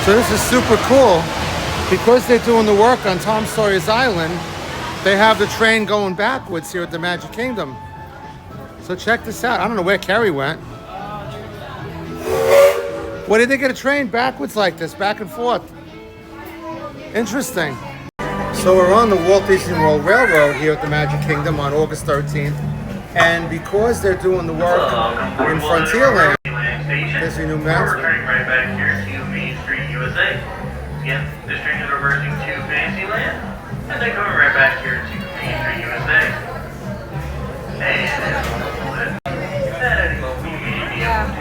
So this is super cool. Because they're doing the work on Tom Sawyer's Island, they have the train going backwards here at the Magic Kingdom. So check this out. I don't know where Kerry went. What did they get a train backwards like this, back and forth? Interesting. So we're on the Walt Disney World Railroad here at the Magic Kingdom on August 13th. And because they're doing the work in Frontierland, there's your new map. We're turning right back here to Main Street, USA. Again, this train is reversing to Fantasyland, and then coming right back here to Main Street, USA. And at any moment, we may be able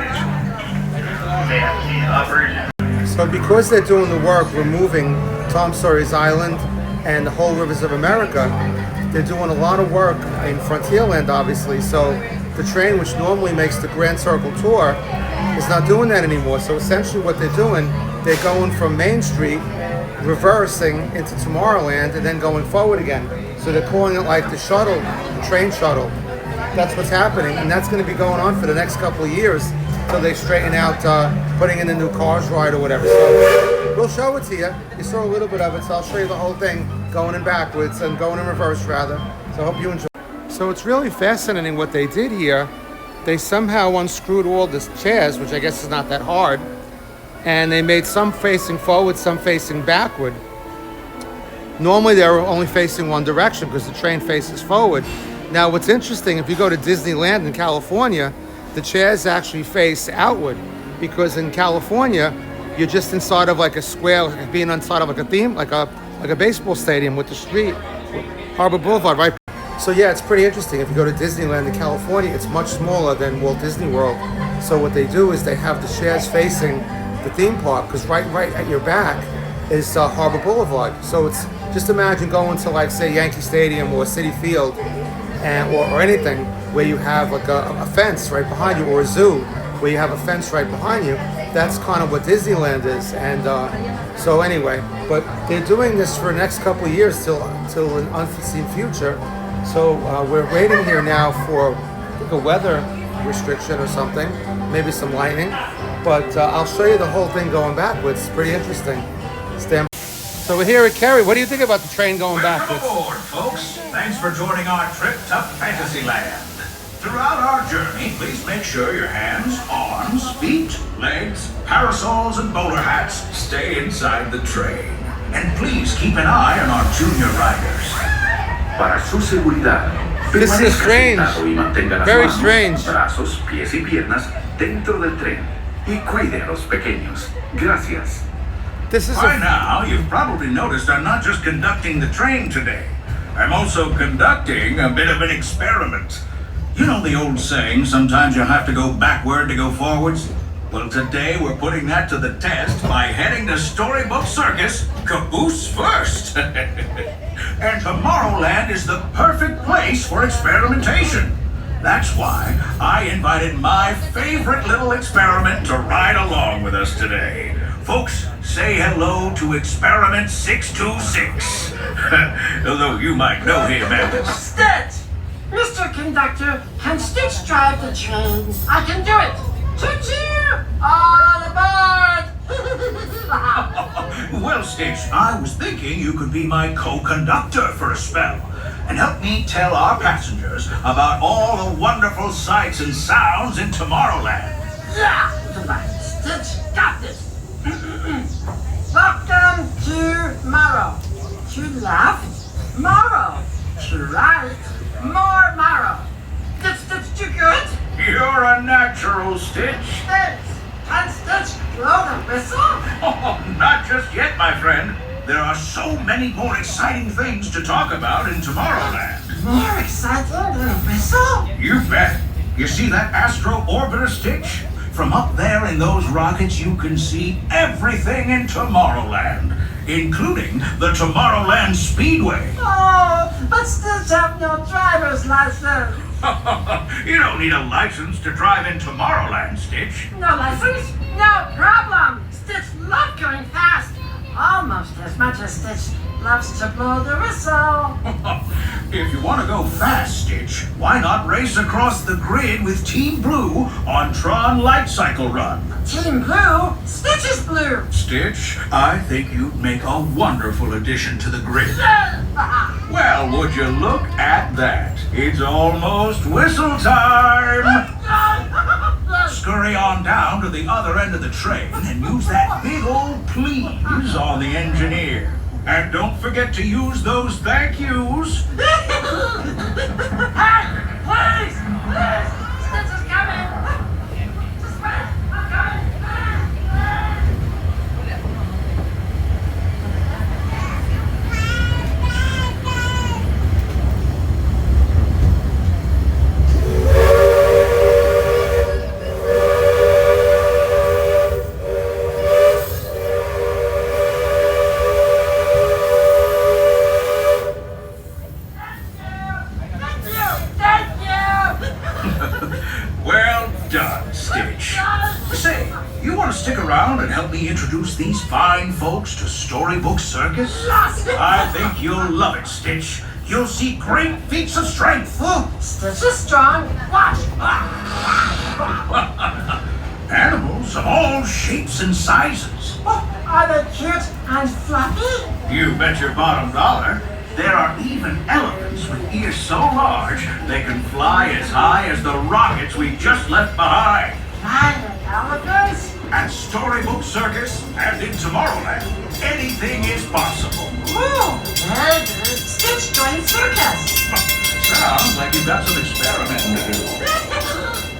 to operation. So because they're doing the work, removing Tom Sawyer's Island and the whole rivers of America, they're doing a lot of work in Frontierland, obviously. So the train, which normally makes the Grand Circle tour, is not doing that anymore. So essentially what they're doing, they're going from Main Street, reversing into Tomorrowland, and then going forward again. So they're calling it like the shuttle, the train shuttle. That's what's happening, and that's going to be going on for the next couple of years until they straighten out putting in the new Cars ride or whatever. So we'll show it to you. You saw a little bit of it, so I'll show you the whole thing going in backwards and going in reverse rather. So I hope you enjoy. So it's really fascinating what they did here. They somehow unscrewed all the chairs, which I guess is not that hard, and they made some facing forward, some facing backward. Normally they're only facing one direction because the train faces forward. Now what's interesting, if you go to Disneyland in California, the chairs actually face outward, because in California you're just inside of like a square, like being inside of like a theme, like a baseball stadium with the street, Harbor Boulevard, right? So yeah, it's pretty interesting. If you go to Disneyland in California, it's much smaller than Walt Disney World. So what they do is they have the chairs facing the theme park, because right at your back is Harbor Boulevard. So it's, just imagine going to like say Yankee Stadium or Citi Field, or anything where you have like a fence right behind you, or a zoo where you have a fence right behind you. That's kind of what Disneyland is. And so anyway, but they're doing this for the next couple of years till an unforeseen future. So we're waiting here now for like a weather restriction or something, maybe some lightning. But I'll show you the whole thing going backwards. It's pretty interesting. Stand. So we're here at Kerry. What do you think about the train going backwards? Welcome aboard, folks. Thanks for joining our trip to Fantasyland. Throughout our journey, please make sure your hands, arms, feet, legs, parasols, and bowler hats stay inside the train. And please keep an eye on our junior riders. Para su seguridad, This is strange. Very strange. Brazos, pies y piernas dentro del tren. Y cuide a los pequeños. Gracias. This is By now, you've probably noticed I'm not just conducting the train today. I'm also conducting a bit of an experiment. You know the old saying, sometimes you have to go backward to go forwards? Well, today we're putting that to the test by heading to Storybook Circus, caboose first. And Tomorrowland is the perfect place for experimentation. That's why I invited my favorite little experiment to ride along with us today. Folks, say hello to Experiment 626. Although you might know him as Stitch! Mr. Conductor, can Stitch drive the train? I can do it! Choo-choo! All aboard! Well, Stitch, I was thinking you could be my co-conductor for a spell and help me tell our passengers about all the wonderful sights and sounds in Tomorrowland. Yeah! Stitch, got this! Welcome to Morrow. To left, Morrow. To right, more Morrow. Stitch, too good? You're a natural, Stitch. Stitch, can Stitch blow the whistle? Oh, not just yet, my friend. There are so many more exciting things to talk about in Tomorrowland. More exciting than a whistle? You bet. You see that astro orbiter, Stitch? From up there in those rockets, you can see everything in Tomorrowland, including the Tomorrowland Speedway. Oh, but Stitch have no driver's license. You don't need a license to drive in Tomorrowland, Stitch. No license? No problem. Stitch love going fast. Almost almost as much as Stitch loves to blow the whistle. If you want to go fast, Stitch, why not race across the grid with Team Blue on Tron Light Cycle Run? Team Blue? Stitch is blue. Stitch, I think you'd make a wonderful addition to the grid. Well, would you look at that? It's almost whistle time! Scurry on down to the other end of the train and use that big old please on the engineer. And don't forget to use those thank yous. Hey, please! Please! Stitch is coming! Just wait! I'm coming! Well done, Stitch. Say, you want to stick around and help me introduce these fine folks to Storybook Circus? I think you'll love it, Stitch. You'll see great feats of strength. Stitch is strong. Watch! Animals of all shapes and sizes. Oh, are they cute and fluffy? You bet your bottom dollar. There are even elephants with ears so large they can fly as high as the rockets we just left behind. Flying elephants? At Storybook Circus and in Tomorrowland, anything is possible. Ooh, very good. Stitch joins circus. Sounds like you've got some experimenting to do.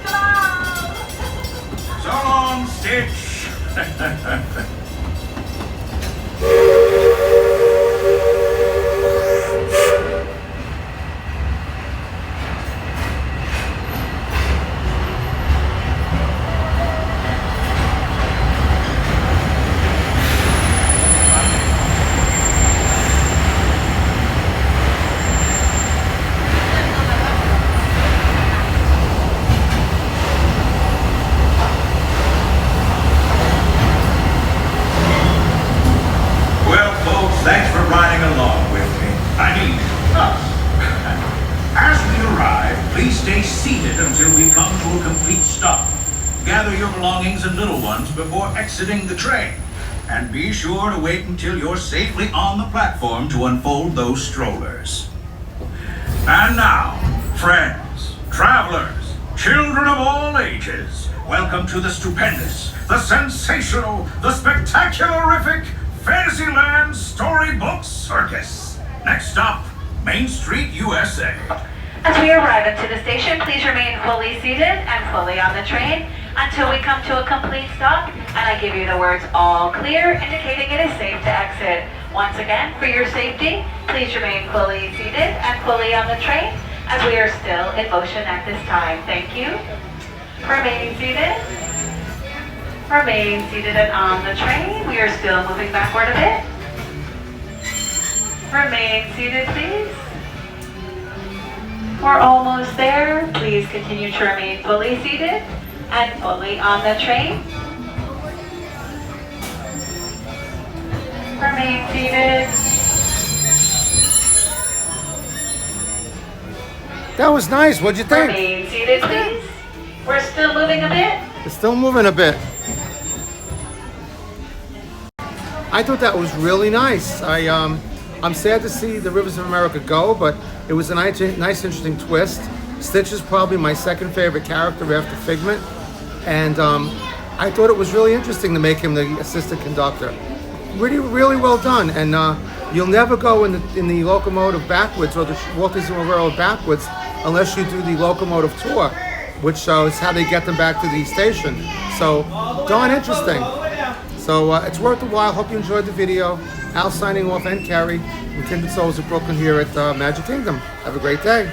Come on! So long, Stitch. Thanks for riding along with me. I mean, us. As we arrive, please stay seated until we come to a complete stop. Gather your belongings and little ones before exiting the train. And be sure to wait until you're safely on the platform to unfold those strollers. And now, friends, travelers, children of all ages, welcome to the stupendous, the sensational, the spectacularific Fantasyland Storybook Circus. Next stop, Main Street, USA. As we arrive into the station, please remain fully seated and fully on the train until we come to a complete stop and I give you the words all clear, indicating it is safe to exit. Once again, for your safety, please remain fully seated and fully on the train as we are still in motion at this time. Thank you. Remain seated. Remain seated and on the train. We are still moving backward a bit. Remain seated, please. We're almost there. Please continue to remain fully seated and fully on the train. Remain seated. That was nice. What'd you think? Remain seated, please. We're still moving a bit. It's still moving a bit. I thought that was really nice. I'm sad to see the Rivers of America go, but it was a nice interesting twist. Stitch is probably my second favorite character after Figment, and I thought it was really interesting to make him the assistant conductor. Really well done, and you'll never go in the locomotive backwards or the Walt Disney World Railroad backwards unless you do the locomotive tour, which is how they get them back to the station. So darn interesting. So it's worth a while. Hope you enjoyed the video. Al signing off, and Kerry, from Kindred Souls of Brooklyn here at Magic Kingdom. Have a great day.